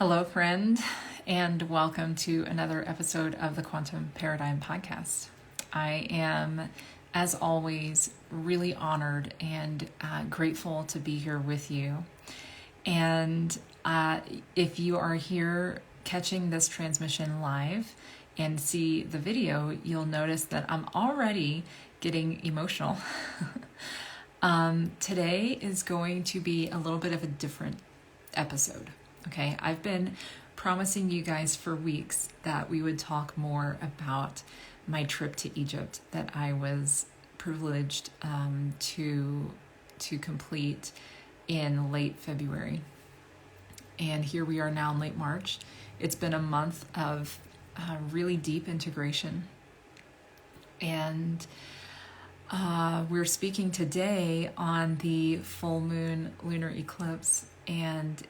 Hello, friend, and welcome to another episode of the Quantum Paradigm Podcast. I am, as always, really honored and grateful to be here with you. And if you are here catching this transmission live and see the video, you'll notice that I'm already getting emotional. Today is going to be a little bit of a different episode. Okay, I've been promising you guys for weeks that we would talk more about my trip to Egypt that I was privileged to complete in late February. And here we are now in late March. It's been a month of really deep integration. And we're speaking today on the full moon lunar eclipse, and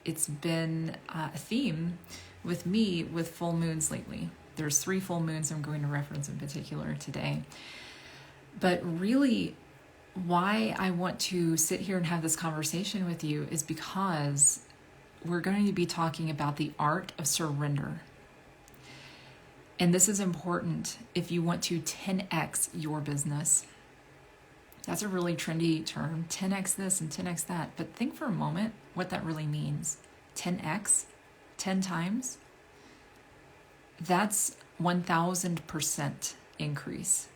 it's been a theme with me with full moons lately. There's 3 full moons I'm going to reference in particular today. But really, why I want to sit here and have this conversation with you is because we're going to be talking about the art of surrender. And this is important if you want to 10x your business. That's a really trendy term, 10x this and 10x that. But think for a moment what that really means. 10x, 10 times. That's 1,000% increase.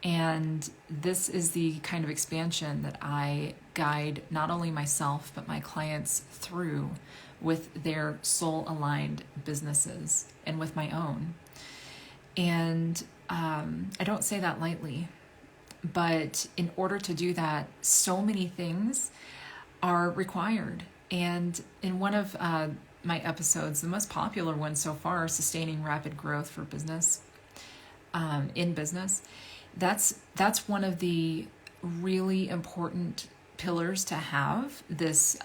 And this is the kind of expansion that I guide not only myself, but my clients through with their soul-aligned businesses and with my own. And I don't say that lightly. But in order to do that, so many things are required. And in one of my episodes, the most popular one so far, Sustaining Rapid Growth for Business, in business, that's one of the really important pillars to have, this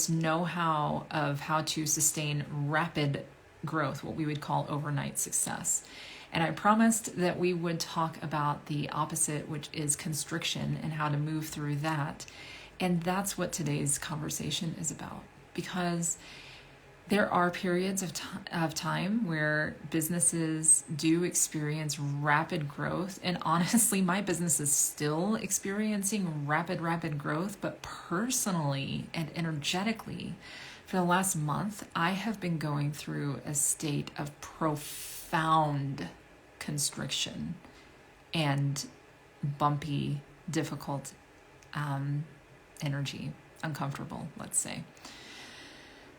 know-how of how to sustain rapid growth, what we would call overnight success. And I promised that we would talk about the opposite, which is constriction, and how to move through that. And that's what today's conversation is about. Because there are periods of time where businesses do experience rapid growth. And honestly, my business is still experiencing rapid growth. But personally and energetically, for the last month, I have been going through a state of profound constriction and bumpy, difficult energy, uncomfortable, let's say.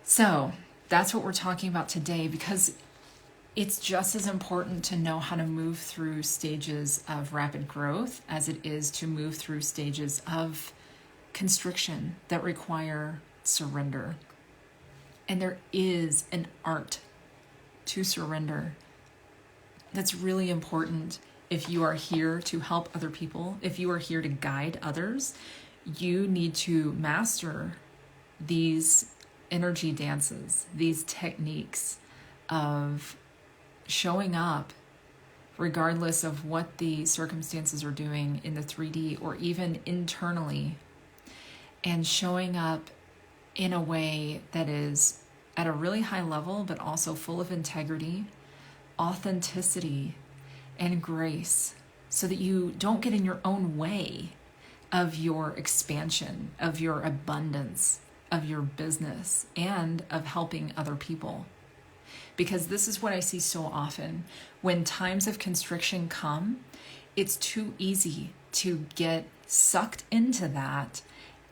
So that's what we're talking about today, because it's just as important to know how to move through stages of rapid growth as it is to move through stages of constriction that require surrender. And there is an art to surrender that's really important. If you are here to help other people, if you are here to guide others, you need to master these energy dances, these techniques of showing up regardless of what the circumstances are doing in the 3D or even internally, and showing up in a way that is at a really high level, but also full of integrity, authenticity, and grace, so that you don't get in your own way of your expansion, of your abundance, of your business, and of helping other people. Because this is what I see so often. When times of constriction come, it's too easy to get sucked into that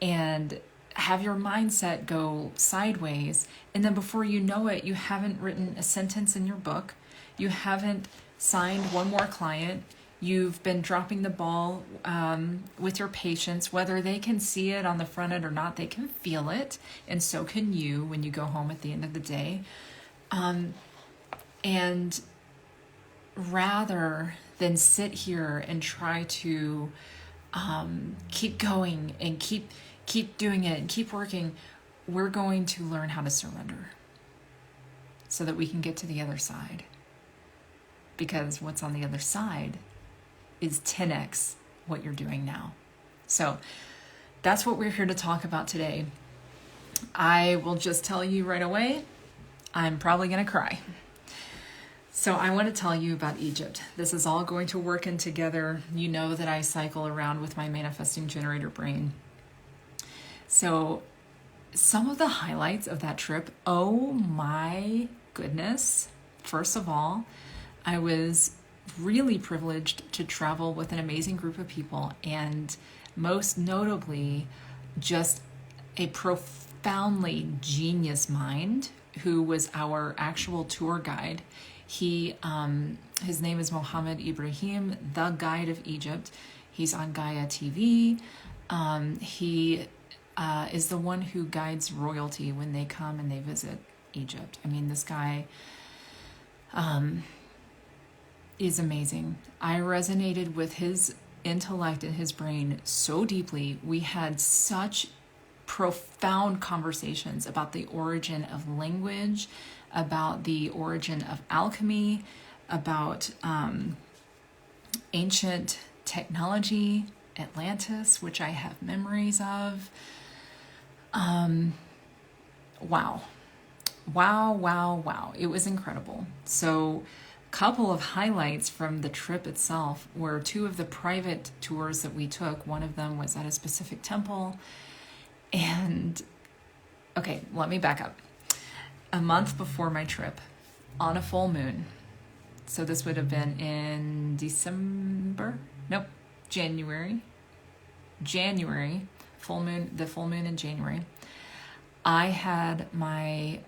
and have your mindset go sideways. And then before you know it, you haven't written a sentence in your book. You haven't signed one more client. You've been dropping the ball with your patients. Whether they can see it on the front end or not, they can feel it. And so can you when you go home at the end of the day. And rather than sit here and try to keep going and keep doing it and keep working, we're going to learn how to surrender so that we can get to the other side. Because what's on the other side is 10x what you're doing now. So that's what we're here to talk about today. I will just tell you right away, I'm probably going to cry. So I want to tell you about Egypt. This is all going to work in together. You know that I cycle around with my manifesting generator brain. So some of the highlights of that trip, oh my goodness. First of all, I was really privileged to travel with an amazing group of people, and most notably, just a profoundly genius mind who was our actual tour guide. His name is Mohammed Ibrahim, the Guide of Egypt. He's on Gaia TV. He is the one who guides royalty when they come and they visit Egypt. I mean, this guy is amazing. I resonated with his intellect and his brain so deeply. We had such profound conversations about the origin of language, about the origin of alchemy, about ancient technology, Atlantis, which I have memories of. Wow. It was incredible. So a couple of highlights from the trip itself were two of the private tours that we took. One of them was at a specific temple. And, okay, let me back up. A month before my trip, on a full moon, so this would have been in January, the full moon in January, I had my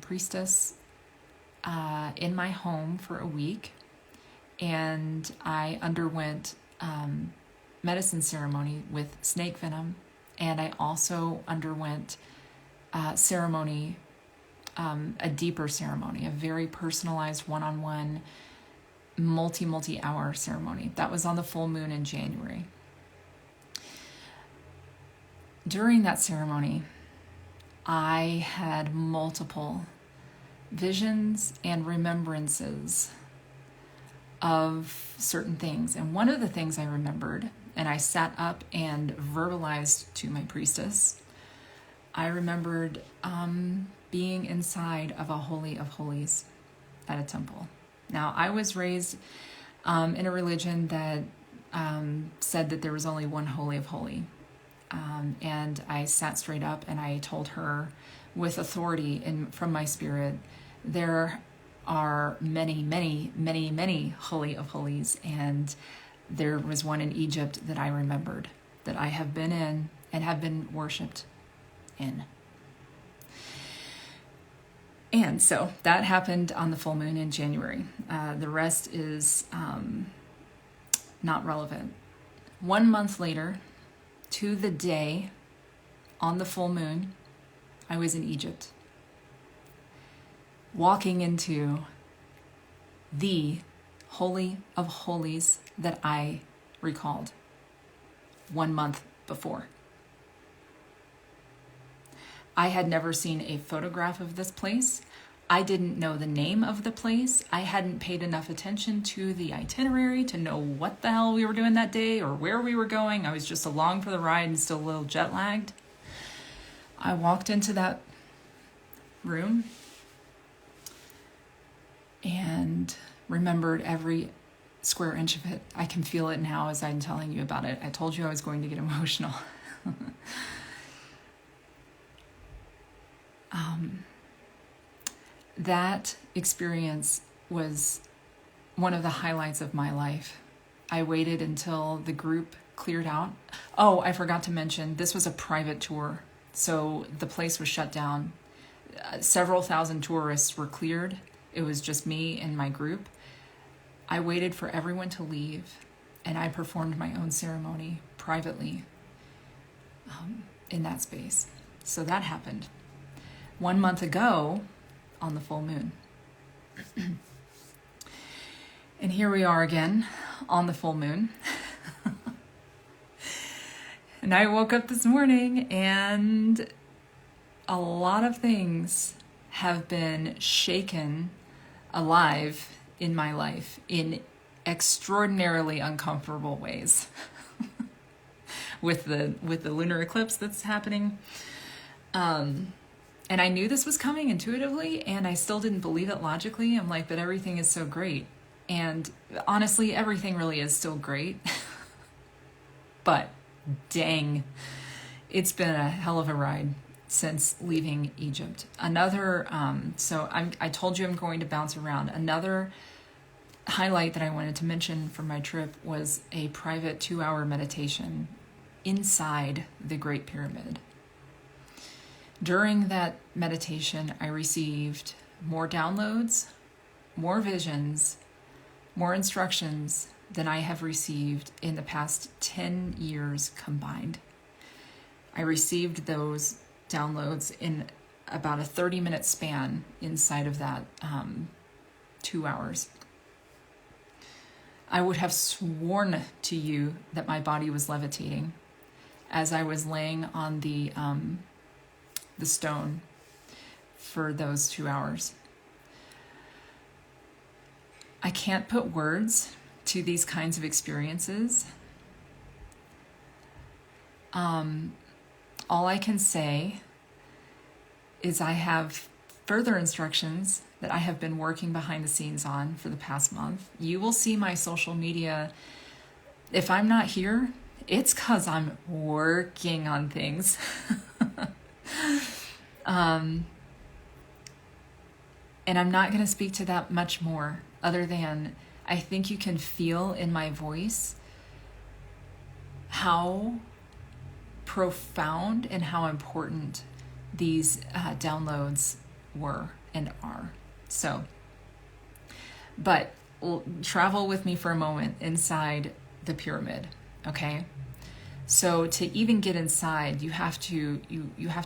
priestess in my home for a week, and I underwent medicine ceremony with snake venom, and I also underwent ceremony, a deeper ceremony, a very personalized one-on-one, multi-hour ceremony. That was on the full moon in January. During that ceremony, I had multiple visions and remembrances of certain things. And one of the things I remembered, and I sat up and verbalized to my priestess, I remembered being inside of a Holy of Holies at a temple. Now, I was raised in a religion that said that there was only one Holy of Holies. And I sat straight up and I told her with authority from my spirit, there are many Holy of Holies, and there was one in Egypt that I remembered, that I have been in and have been worshipped in. And so that happened on the full moon in January. The rest is not relevant. 1 month later, to the day, on the full moon, I was in Egypt, walking into the Holy of Holies that I recalled 1 month before. I had never seen a photograph of this place. I didn't know the name of the place. I hadn't paid enough attention to the itinerary to know what the hell we were doing that day or where we were going. I was just along for the ride and still a little jet lagged. I walked into that room and remembered every square inch of it. I can feel it now as I'm telling you about it. I told you I was going to get emotional. That experience was one of the highlights of my life. I waited until the group cleared out. Oh, I forgot to mention, this was a private tour, so the place was shut down. Several thousand tourists were cleared. It was just me and my group. I waited for everyone to leave, and I performed my own ceremony privately in that space. So that happened 1 month ago on the full moon. And here we are again on the full moon. And I woke up this morning and a lot of things have been shaken alive in my life in extraordinarily uncomfortable ways. with the lunar eclipse that's happening. And I knew this was coming intuitively, and I still didn't believe it logically. I'm like, but everything is so great. And honestly, everything really is still great. But dang, it's been a hell of a ride since leaving Egypt. I told you I'm going to bounce around. Another highlight that I wanted to mention from my trip was a private 2-hour meditation inside the Great Pyramid. During that meditation, I received more downloads, more visions, more instructions than I have received in the past 10 years combined. I received those downloads in about a 30-minute span inside of that 2 hours. I would have sworn to you that my body was levitating as I was laying on the stone for those 2 hours. I can't put words to these kinds of experiences. All I can say is I have further instructions that I have been working behind the scenes on for the past month. You will see my social media. If I'm not here, it's because I'm working on things. And I'm not going to speak to that much more, other than I think you can feel in my voice how profound and how important these downloads were and are. So, but travel with me for a moment inside the pyramid, okay? So to even get inside, you have to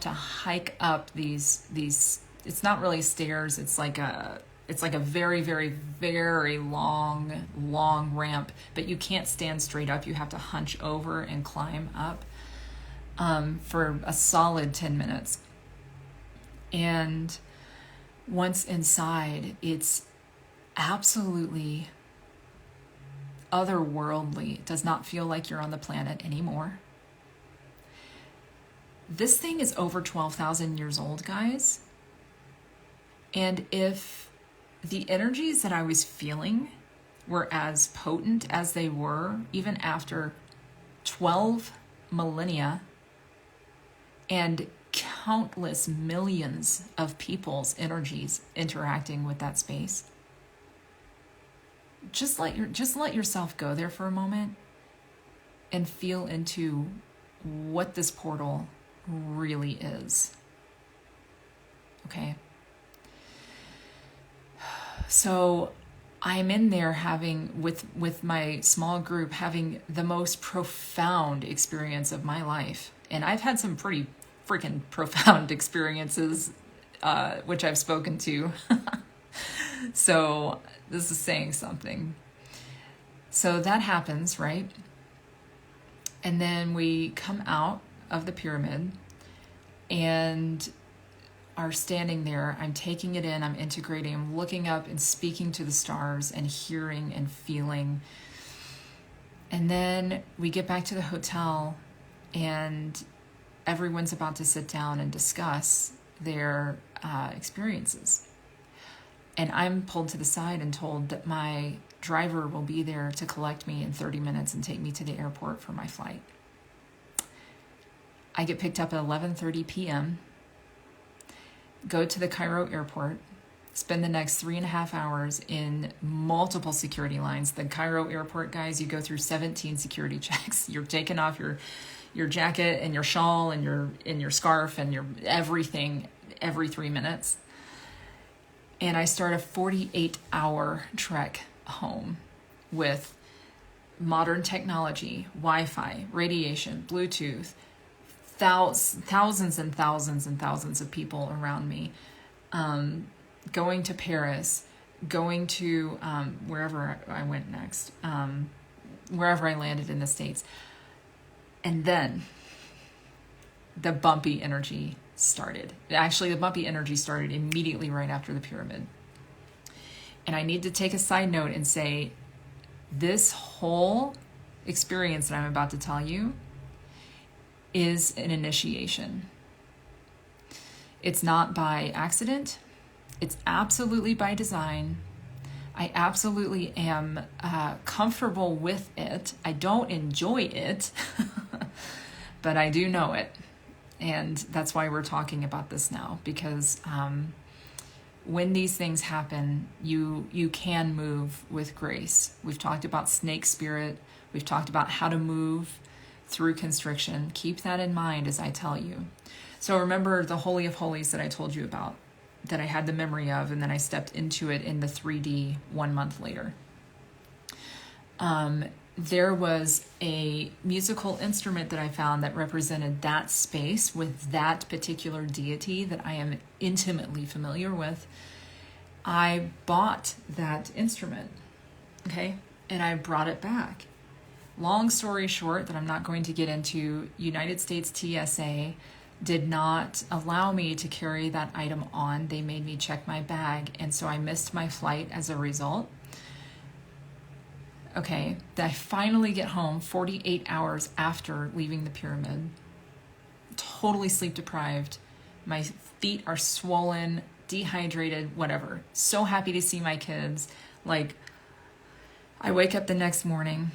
hike up these it's not really stairs, it's like a very, very, very long ramp, but you can't stand straight up. You have to hunch over and climb up for a solid 10 minutes. And once inside, it's absolutely otherworldly. It does not feel like you're on the planet anymore. This thing is over 12,000 years old, guys. And if the energies that I was feeling were as potent as they were, even after 12 millennia and countless millions of people's energies interacting with that space, just let yourself go there for a moment and feel into what this portal really is. Okay? So I'm in there having, with my small group, having the most profound experience of my life. And I've had some pretty freaking profound experiences, which I've spoken to. So this is saying something. So that happens, right? And then we come out of the pyramid and are standing there. I'm taking it in, I'm integrating, I'm looking up and speaking to the stars and hearing and feeling. And then we get back to the hotel and everyone's about to sit down and discuss their experiences. And I'm pulled to the side and told that my driver will be there to collect me in 30 minutes and take me to the airport for my flight. I get picked up at 11:30 p.m., go to the Cairo airport, spend the next 3.5 hours in multiple security lines. The Cairo airport, guys, you go through 17 security checks. You're taking off your jacket and your shawl and your scarf and your everything every 3 minutes. And I start a 48-hour trek home with modern technology, Wi-Fi, radiation, Bluetooth, thousands and thousands and thousands of people around me, going to Paris, going to wherever I went next, wherever I landed in the States. And then the bumpy energy started. Actually, the bumpy energy started immediately right after the pyramid. And I need to take a side note and say, this whole experience that I'm about to tell you is an initiation. It's not by accident. It's absolutely by design. I absolutely am comfortable with it. I don't enjoy it, but I do know it. And that's why we're talking about this now, because when these things happen, you can move with grace. We've talked about snake spirit. We've talked about how to move through constriction. Keep that in mind as I tell you. So remember the Holy of Holies that I told you about, that I had the memory of, and then I stepped into it in the 3D 1 month later. There was a musical instrument that I found that represented that space with that particular deity that I am intimately familiar with. I bought that instrument, okay, and I brought it back. Long story short, that I'm not going to get into, United States TSA did not allow me to carry that item on. They made me check my bag, and so I missed my flight as a result. Okay, I finally get home 48 hours after leaving the pyramid, totally sleep deprived. My feet are swollen, dehydrated, whatever. So happy to see my kids. Like, I wake up the next morning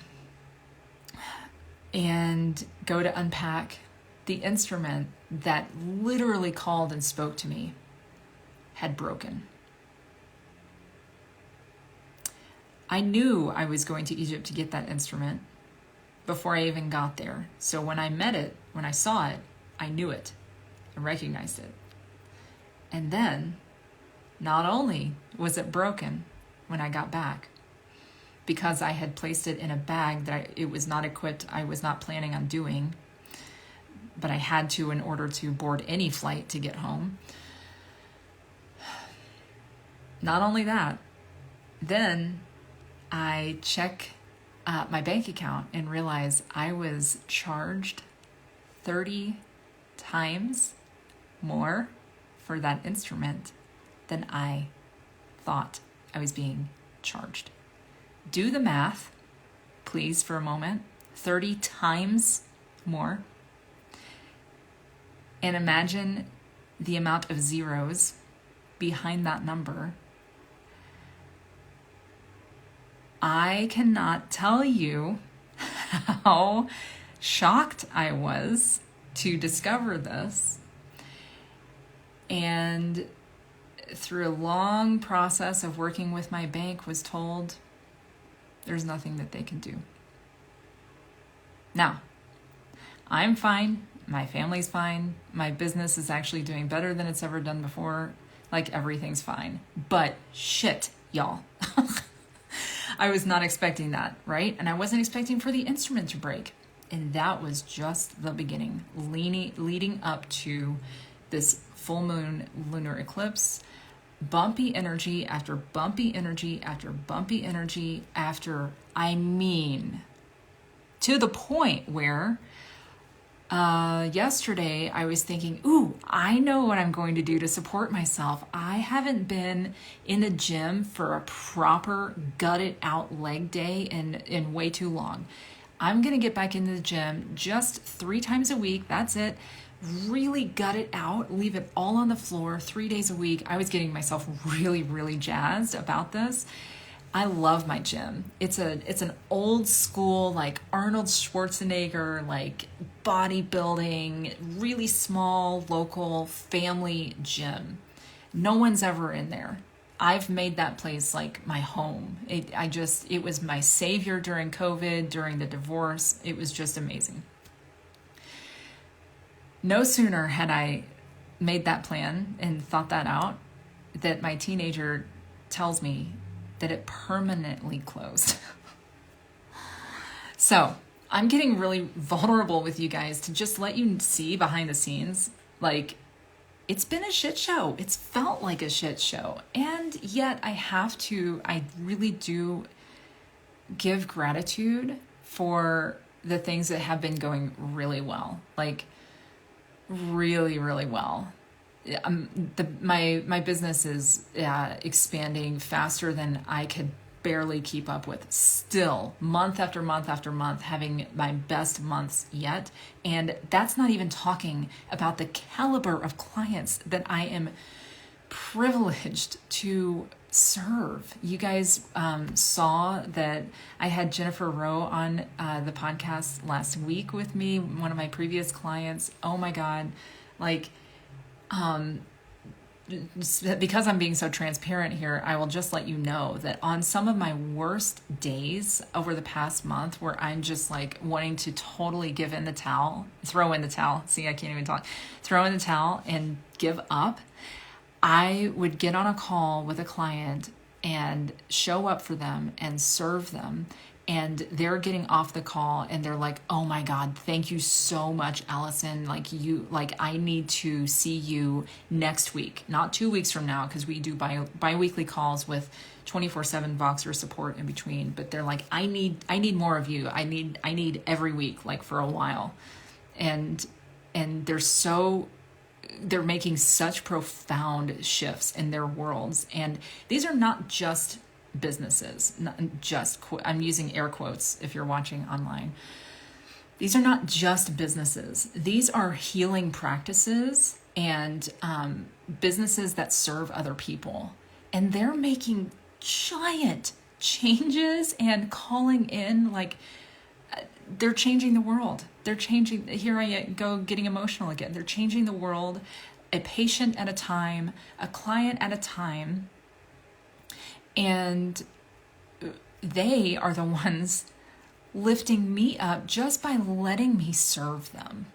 and go to unpack. The instrument that literally called and spoke to me had broken. I knew I was going to Egypt to get that instrument before I even got there. So when I saw it, I knew it. I recognized it. And then, not only was it broken when I got back, because I had placed it in a bag that it was not equipped, I was not planning on doing, but I had to in order to board any flight to get home. Not only that, then I check my bank account and realize I was charged 30 times more for that instrument than I thought I was being charged. Do the math, please, for a moment. 30 times more. And imagine the amount of zeros behind that number. I cannot tell you how shocked I was to discover this. And through a long process of working with my bank, was told there's nothing that they can do. Now, I'm fine. My family's fine. My business is actually doing better than it's ever done before. Like, everything's fine. But shit, y'all. I was not expecting that, right? And I wasn't expecting for the instrument to break. And that was just the beginning, leading up to this full moon lunar eclipse. Bumpy energy after bumpy energy after bumpy energy after, I mean, to the point where yesterday I was thinking, ooh, I know what I'm going to do to support myself. I haven't been in the gym for a proper gutted out leg day in way too long. I'm going to get back into the gym just 3 times a week. That's it. Really gut it out, leave it all on the floor 3 days a week. I was getting myself really, really jazzed about this. I love my gym. It's an old school, like Arnold Schwarzenegger, like bodybuilding, really small, local family gym. No one's ever in there. I've made that place like my home. It was my savior during COVID, during the divorce. It was just amazing. No sooner had I made that plan and thought that out, that my teenager tells me that it permanently closed. So I'm getting really vulnerable with you guys to just let you see behind the scenes. Like, it's been a shit show. It's felt like a shit show. And yet I really do give gratitude for the things that have been going really well. Like, really, really well. My business is expanding faster than I could barely keep up with. Still, month after month after month, having my best months yet. And that's not even talking about the caliber of clients that I am privileged to serve. You guys saw that I had Jennifer Rowe on the podcast last week with me, one of my previous clients. Oh my God. Like, because I'm being so transparent here, I will just let you know that on some of my worst days over the past month, where I'm just like wanting to totally give in the towel, throw in the towel. See, I can't even talk. Throw in the towel and give up. I would get on a call with a client and show up for them and serve them. And they're getting off the call and they're like, oh my God, thank you so much, Allison. I need to see you next week, not 2 weeks from now, because we do bi-weekly calls with 24/7 Voxer support in between. But they're like, I need more of you. I need every week, like for a while. And they're making such profound shifts in their worlds. And these are not just businesses, not just, I'm using air quotes if you're watching online. These are not just businesses. These are healing practices and businesses that serve other people. And they're making giant changes and calling in, like, they're changing the world. They're changing, here I go getting emotional again. They're changing the world, a patient at a time, a client at a time. And they are the ones lifting me up just by letting me serve them.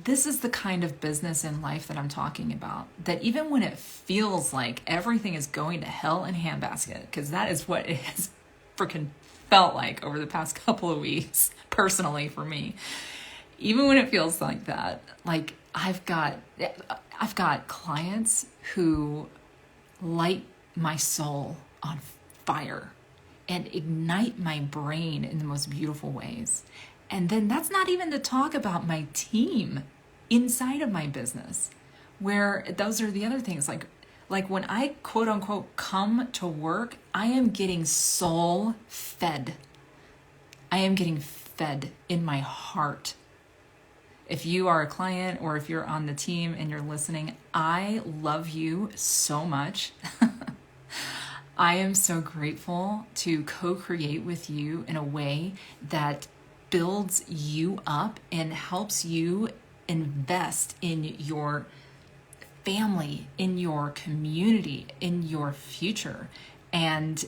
This is the kind of business in life that I'm talking about. That even when it feels like everything is going to hell in a handbasket, because that is what it has freaking felt like over the past couple of weeks, personally for me. Even when it feels like that, like I've got clients who light my soul on fire and ignite my brain in the most beautiful ways. And then that's not even to talk about my team inside of my business, where those are the other things. Like when I quote unquote come to work, I am getting soul fed. I am getting fed in my heart. If you are a client or if you're on the team and you're listening, I love you so much. I am so grateful to co-create with you in a way that builds you up and helps you invest in your family, in your community, in your future, and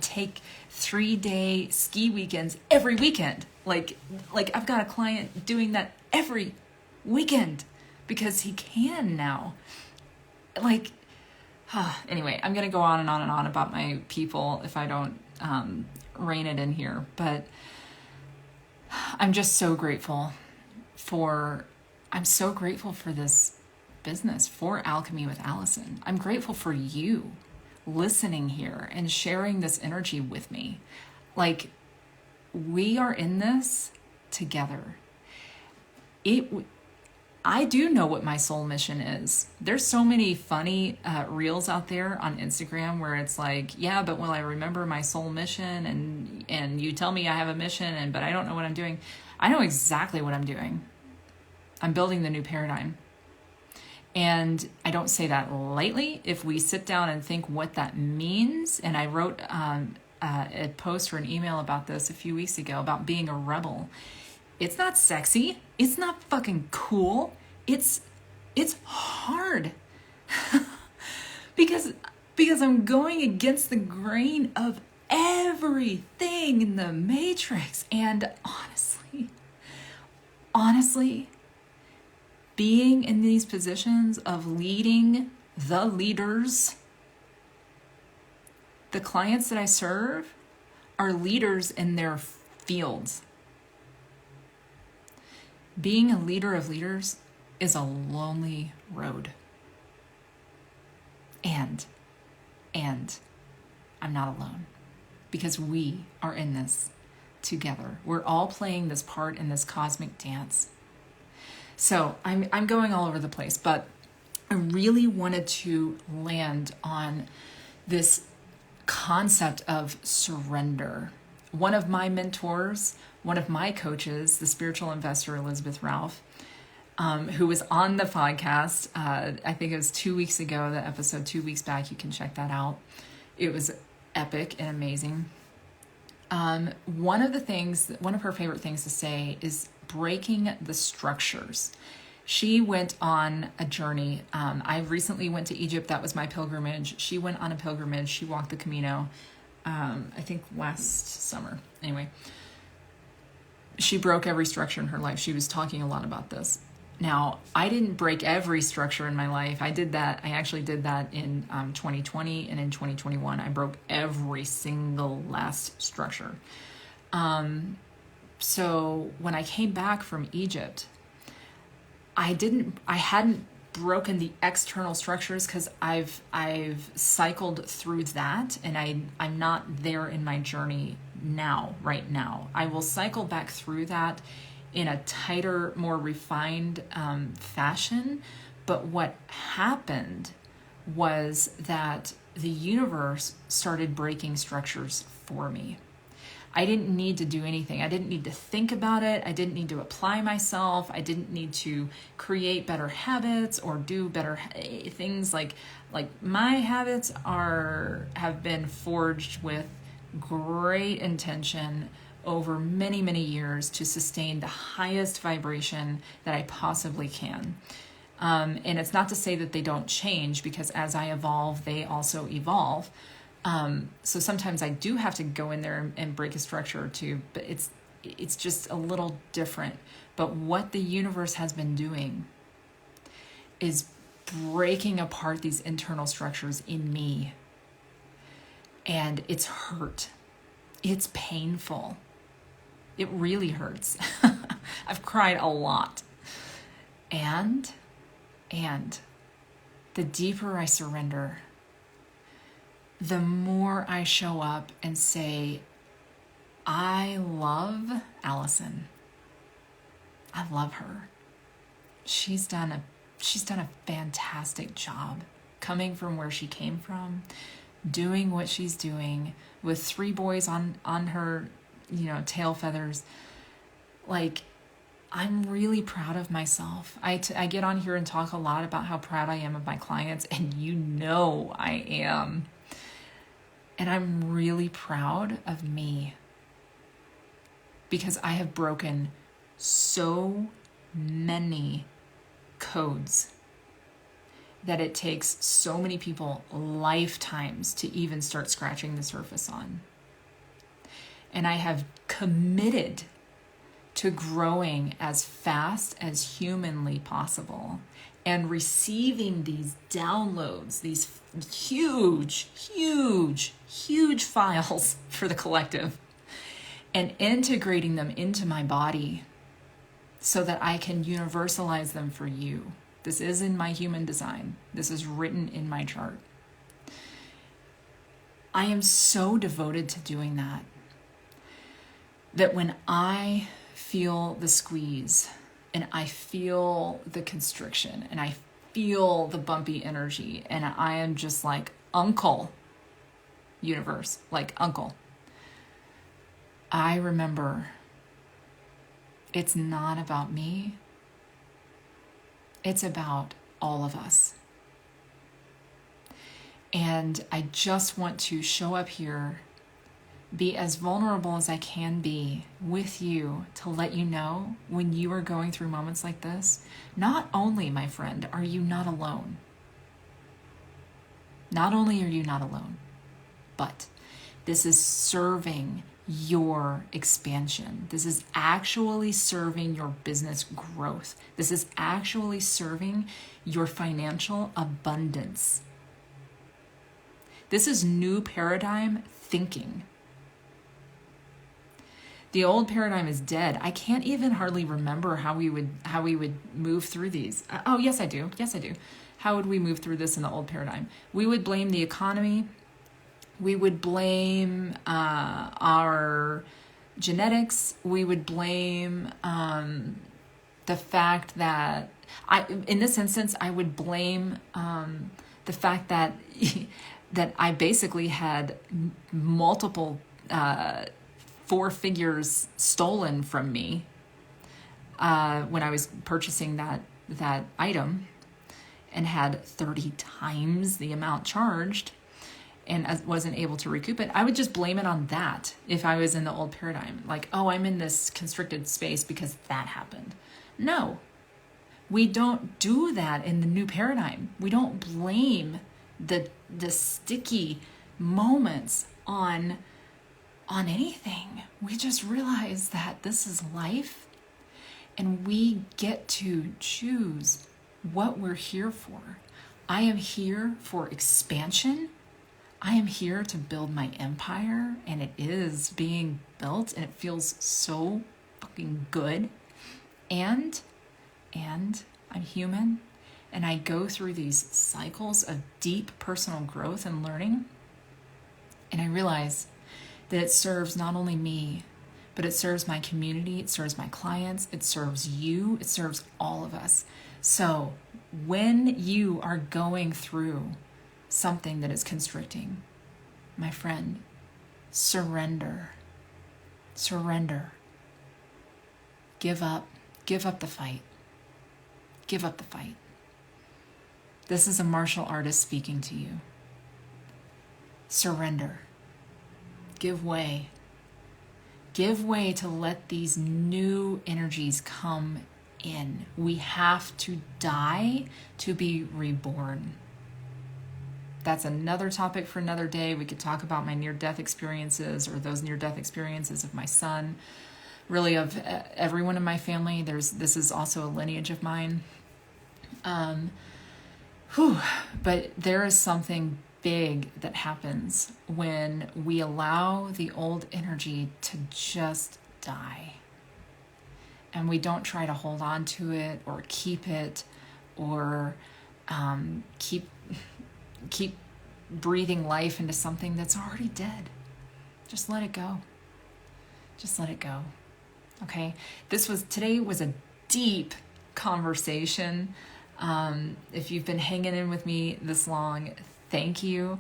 take 3-day ski weekends every weekend. Like I've got a client doing that every weekend because he can now. Anyway, I'm going to go on and on and on about my people if I don't rein it in here. But I'm just so grateful for this business, for Alchemy with Allison. I'm grateful for you listening here and sharing this energy with me. Like, we are in this together. I do know what my soul mission is. There's so many funny reels out there on Instagram where it's like, yeah, but will I remember my soul mission? And you tell me I have a mission, but I don't know what I'm doing. I know exactly what I'm doing. I'm building the new paradigm. And I don't say that lightly. If we sit down and think what that means, and I wrote a post or an email about this a few weeks ago about being a rebel. It's not sexy. It's not fucking cool. It's hard. because I'm going against the grain of everything in the matrix. And honestly, being in these positions of leading the leaders, the clients that I serve are leaders in their fields. Being a leader of leaders is a lonely road. And I'm not alone, because we are in this together. We're all playing this part in this cosmic dance. So I'm going all over the place, but I really wanted to land on this concept of surrender. One of my mentors, one of my coaches, the spiritual investor Elizabeth Ralph, who was on the podcast, I think it was 2 weeks ago, the episode 2 weeks back, you can check that out. It was epic and amazing. One of her favorite things to say is breaking the structures. She went on a journey. I recently went to Egypt. That was my pilgrimage. She went on a pilgrimage. She walked the Camino, I think last summer. Anyway, she broke every structure in her life. She was talking a lot about this. Now, I didn't break every structure in my life. I actually did that in 2020 and in 2021. I broke every single last structure. So when I came back from Egypt, I hadn't broken the external structures because I've cycled through that, and I'm not there in my journey right now. I will cycle back through that in a tighter, more refined fashion. But what happened was that the universe started breaking structures for me. I didn't need to do anything. I didn't need to think about it. I didn't need to apply myself. I didn't need to create better habits or do better things. Like my habits have been forged with great intention over many, many years to sustain the highest vibration that I possibly can. And it's not to say that they don't change, because as I evolve, they also evolve. So sometimes I do have to go in there and break a structure or two, but it's just a little different. But what the universe has been doing is breaking apart these internal structures in me. And it's hurt. It's painful. It really hurts. I've cried a lot. And the deeper I surrender, the more I show up and say, I love Allison. I love her. She's done a fantastic job coming from where she came from, doing what she's doing with 3 boys on her, tail feathers. Like, I'm really proud of myself. I get on here and talk a lot about how proud I am of my clients, and I am. And I'm really proud of me, because I have broken so many codes that it takes so many people lifetimes to even start scratching the surface on. And I have committed to growing as fast as humanly possible and receiving these downloads, these huge, huge, huge files for the collective, and integrating them into my body so that I can universalize them for you. This is in my human design. This is written in my chart. I am so devoted to doing that when I feel the squeeze and I feel the constriction and I feel the bumpy energy and I am just like, uncle, universe, like uncle, I remember it's not about me. It's about all of us. And I just want to show up here, be as vulnerable as I can be with you, to let you know when you are going through moments like this, not only, my friend, are you not alone. Not only are you not alone, but this is serving your expansion. This is actually serving your business growth. This is actually serving your financial abundance. This is new paradigm thinking. The old paradigm is dead. I can't even hardly remember how we would move through these. Oh, yes, I do. How would we move through this in the old paradigm? We would blame the economy. We would blame our genetics. We would blame the fact that in this instance, I would blame the fact that that I basically had multiple 4 figures stolen from me when I was purchasing that item, and had 30 times the amount charged, and I wasn't able to recoup it, I would just blame it on that if I was in the old paradigm. Like, oh, I'm in this constricted space because that happened. No, we don't do that in the new paradigm. We don't blame the sticky moments on anything. We just realize that this is life, and we get to choose what we're here for. I am here for expansion. I am here to build my empire, and it is being built, and it feels so fucking good. And I'm human, and I go through these cycles of deep personal growth and learning, and I realize that it serves not only me, but it serves my community, it serves my clients, it serves you, it serves all of us. So when you are going through something that is constricting, my friend, surrender. Surrender. Give up. Give up the fight. Give up the fight. This is a martial artist speaking to you. Surrender. Give way. Give way to let these new energies come in. We have to die to be reborn. That's another topic for another day. We could talk about my near-death experiences, or those near-death experiences of my son, really of everyone in my family. This is also a lineage of mine. But there is something big that happens when we allow the old energy to just die. And we don't try to hold on to it or keep it, or keep breathing life into something that's already dead. Just let it go. Just let it go. Okay? Today was a deep conversation. If you've been hanging in with me this long, thank you.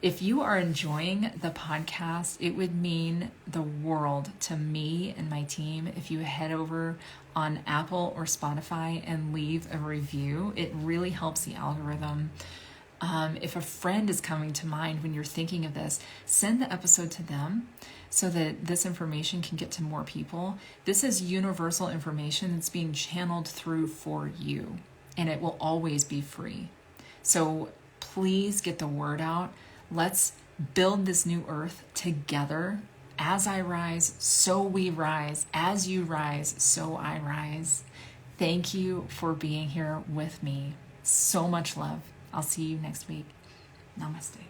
If you are enjoying the podcast, it would mean the world to me and my team if you head over on Apple or Spotify and leave a review. It really helps the algorithm. If a friend is coming to mind when you're thinking of this, send the episode to them so that this information can get to more people. This is universal information that's being channeled through for you, and it will always be free. So please get the word out. Let's build this new earth together. As I rise, so we rise. As you rise, so I rise. Thank you for being here with me. So much love. I'll see you next week. Namaste.